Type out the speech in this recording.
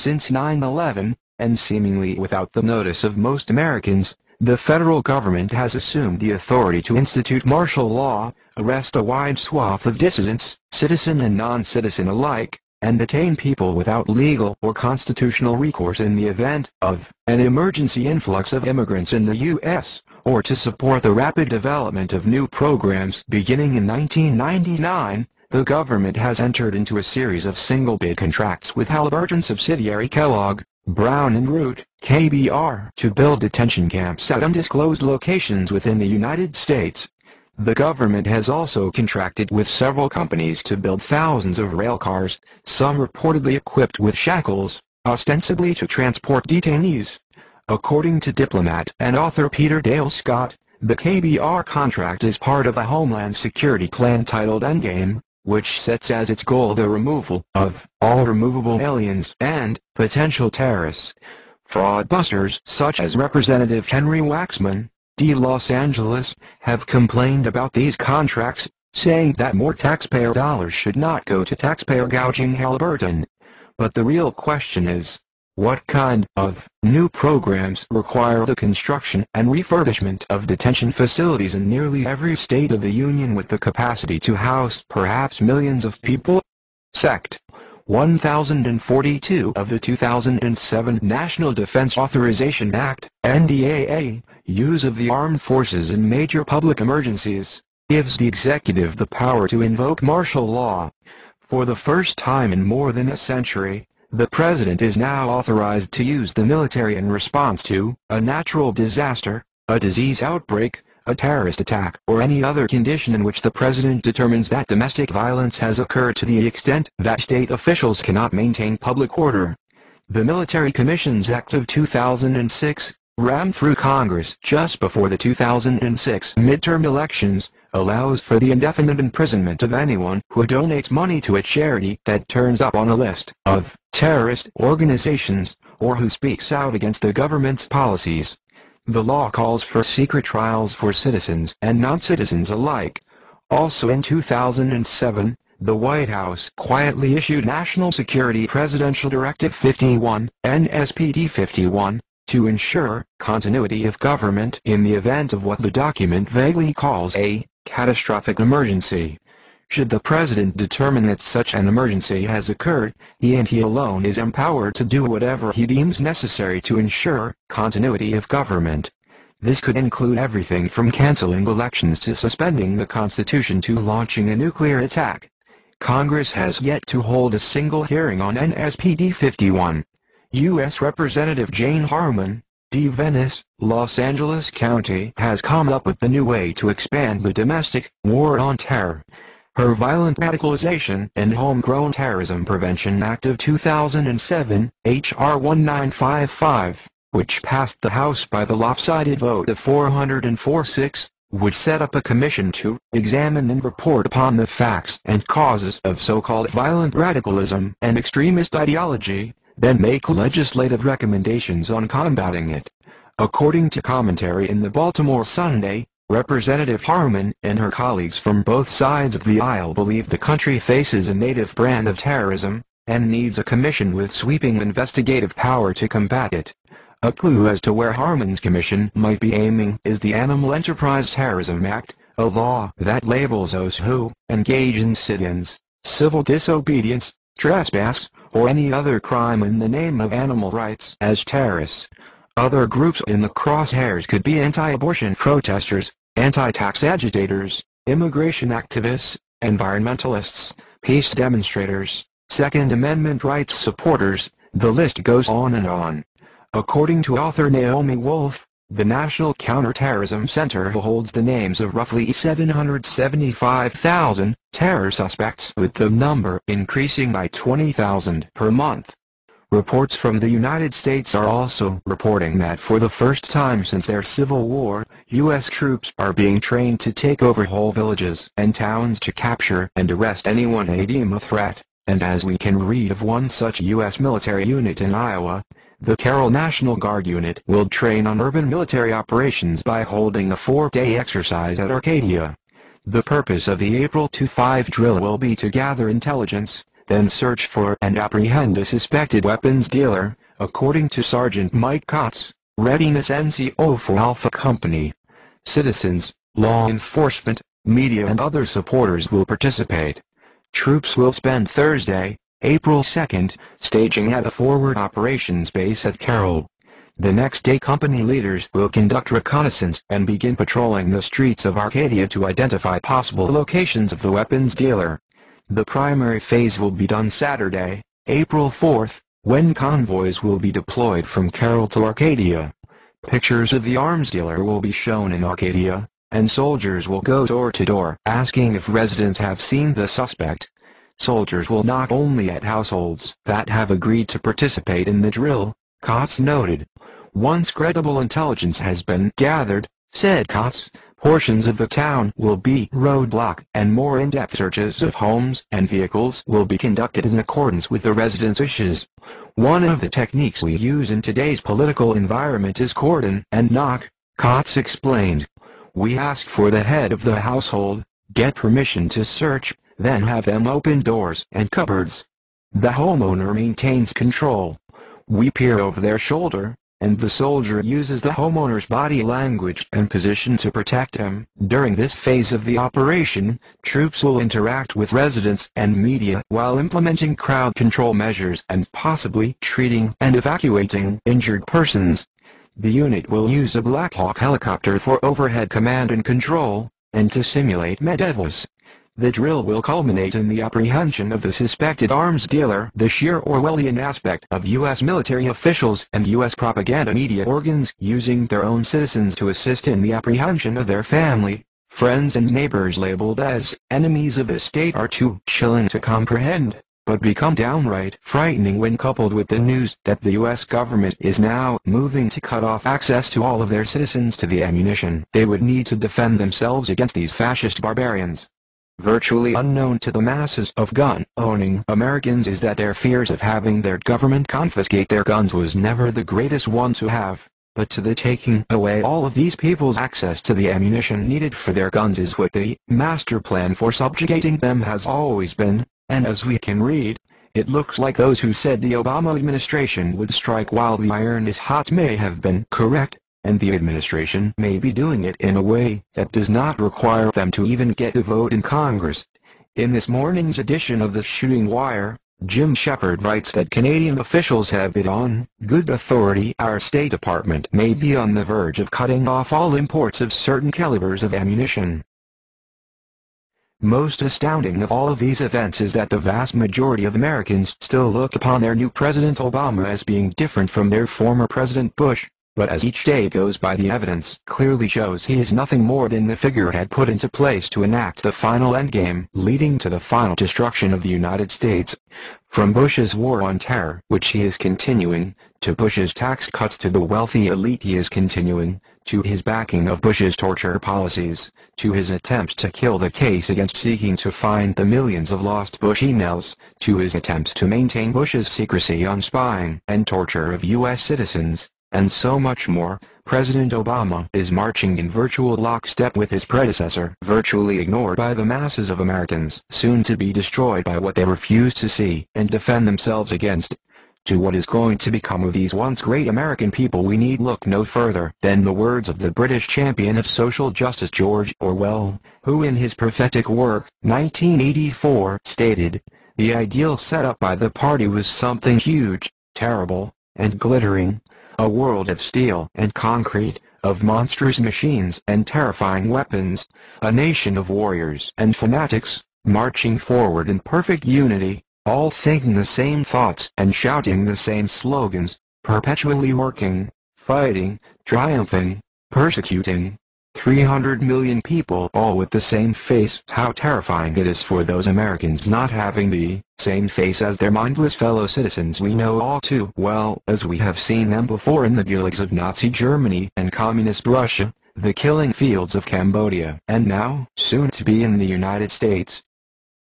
Since 9/11, and seemingly without the notice of most Americans, the federal government has assumed the authority to institute martial law, arrest a wide swath of dissidents, citizen and non-citizen alike, and detain people without legal or constitutional recourse in the event of an emergency influx of immigrants in the U.S., or to support the rapid development of new programs. Beginning in 1999, the government has entered into a series of single-bid contracts with Halliburton subsidiary Kellogg, Brown & Root, KBR, to build detention camps at undisclosed locations within the United States. The government has also contracted with several companies to build thousands of rail cars, some reportedly equipped with shackles, ostensibly to transport detainees. According to diplomat and author Peter Dale Scott, the KBR contract is part of a Homeland Security plan titled Endgame, which sets as its goal the removal of all removable aliens and potential terrorists. Fraudbusters such as Representative Henry Waxman, D. Los Angeles, have complained about these contracts, saying that more taxpayer dollars should not go to taxpayer gouging Halliburton. But the real question is, what kind of new programs require the construction and refurbishment of detention facilities in nearly every state of the Union with the capacity to house perhaps millions of people? Sect. 1042 of the 2007 National Defense Authorization Act, NDAA, use of the armed forces in major public emergencies, gives the executive the power to invoke martial law. For the first time in more than a century, the president is now authorized to use the military in response to a natural disaster, a disease outbreak, a terrorist attack, or any other condition in which the president determines that domestic violence has occurred to the extent that state officials cannot maintain public order. The Military Commissions Act of 2006, rammed through Congress just before the 2006 midterm elections, allows for the indefinite imprisonment of anyone who donates money to a charity that turns up on a list of terrorist organizations, or who speaks out against the government's policies. The law calls for secret trials for citizens and non-citizens alike. Also in 2007, the White House quietly issued National Security Presidential Directive 51, NSPD 51, to ensure continuity of government in the event of what the document vaguely calls a catastrophic emergency. Should the president determine that such an emergency has occurred, he and he alone is empowered to do whatever he deems necessary to ensure continuity of government. This could include everything from canceling elections to suspending the Constitution to launching a nuclear attack. Congress has yet to hold a single hearing on NSPD 51. U.S. Representative Jane Harman, D. Venice, Los Angeles County, has come up with the new way to expand the domestic war on terror. Her Violent Radicalization and Homegrown Terrorism Prevention Act of 2007, H.R. 1955, which passed the House by the lopsided vote of 404-6, would set up a commission to examine and report upon the facts and causes of so-called violent radicalism and extremist ideology, then make legislative recommendations on combating it. According to commentary in the Baltimore Sunday, Representative Harman and her colleagues from both sides of the aisle believe the country faces a native brand of terrorism, and needs a commission with sweeping investigative power to combat it. A clue as to where Harman's commission might be aiming is the Animal Enterprise Terrorism Act, a law that labels those who engage in sit-ins, civil disobedience, trespass, or any other crime in the name of animal rights as terrorists. Other groups in the crosshairs could be anti-abortion protesters, anti-tax agitators, immigration activists, environmentalists, peace demonstrators, Second Amendment rights supporters. The list goes on and on. According to author Naomi Wolf, the National Counterterrorism Center holds the names of roughly 775,000 terror suspects, with the number increasing by 20,000 per month. Reports from the United States are also reporting that for the first time since their civil war, U.S. troops are being trained to take over whole villages and towns to capture and arrest anyone they deem a threat, and as we can read of one such U.S. military unit in Iowa, the Carroll National Guard unit will train on urban military operations by holding a 4-day exercise at Arcadia. The purpose of the April 25 drill will be to gather intelligence, then search for and apprehend a suspected weapons dealer, according to Sergeant Mike Kotz, Readiness NCO for Alpha Company. Citizens, law enforcement, media and other supporters will participate. Troops will spend Thursday, April 2nd, staging at a forward operations base at Carroll. The next day company leaders will conduct reconnaissance and begin patrolling the streets of Arcadia to identify possible locations of the weapons dealer. The primary phase will be done Saturday, April 4th, when convoys will be deployed from Carroll to Arcadia. Pictures of the arms dealer will be shown in Arcadia, and soldiers will go door to door asking if residents have seen the suspect. Soldiers will knock only at households that have agreed to participate in the drill, Kotz noted. Once credible intelligence has been gathered, said Kotz, portions of the town will be roadblocked and more in-depth searches of homes and vehicles will be conducted in accordance with the residents' wishes. One of the techniques we use in today's political environment is cordon and knock, Kotz explained. We ask for the head of the household, get permission to search, then have them open doors and cupboards. The homeowner maintains control. We peer over their shoulder, and the soldier uses the homeowner's body language and position to protect him. During this phase of the operation, troops will interact with residents and media while implementing crowd control measures and possibly treating and evacuating injured persons. The unit will use a Black Hawk helicopter for overhead command and control, and to simulate medevos. The drill will culminate in the apprehension of the suspected arms dealer. The sheer Orwellian aspect of U.S. military officials and U.S. propaganda media organs using their own citizens to assist in the apprehension of their family, friends and neighbors labeled as enemies of the state are too chilling to comprehend, but become downright frightening when coupled with the news that the U.S. government is now moving to cut off access to all of their citizens to the ammunition they would need to defend themselves against these fascist barbarians. Virtually unknown to the masses of gun-owning Americans is that their fears of having their government confiscate their guns was never the greatest one to have, but to the taking away all of these people's access to the ammunition needed for their guns is what the master plan for subjugating them has always been, and as we can read, it looks like those who said the Obama administration would strike while the iron is hot may have been correct. And the administration may be doing it in a way that does not require them to even get a vote in Congress. In this morning's edition of The Shooting Wire, Jim Shepard writes that Canadian officials have it on good authority our State Department may be on the verge of cutting off all imports of certain calibers of ammunition. Most astounding of all of these events is that the vast majority of Americans still look upon their new President Obama as being different from their former President Bush. But as each day goes by, the evidence clearly shows he is nothing more than the figurehead put into place to enact the final endgame leading to the final destruction of the United States. From Bush's war on terror, which he is continuing, to Bush's tax cuts to the wealthy elite he is continuing, to his backing of Bush's torture policies, to his attempts to kill the case against seeking to find the millions of lost Bush emails, to his attempts to maintain Bush's secrecy on spying and torture of U.S. citizens, and so much more, President Obama is marching in virtual lockstep with his predecessor, virtually ignored by the masses of Americans, soon to be destroyed by what they refuse to see and defend themselves against. To what is going to become of these once great American people we need look no further than the words of the British champion of social justice George Orwell, who in his prophetic work, 1984, stated, "The ideal set up by the party was something huge, terrible, and glittering. A world of steel and concrete, of monstrous machines and terrifying weapons, a nation of warriors and fanatics, marching forward in perfect unity, all thinking the same thoughts and shouting the same slogans, perpetually working, fighting, triumphing, persecuting. 300 million people all with the same face. How terrifying it is for those Americans not having the same face as their mindless fellow citizens we know all too well, as we have seen them before in the gulags of Nazi Germany and Communist Russia, the killing fields of Cambodia, and now, soon to be in the United States.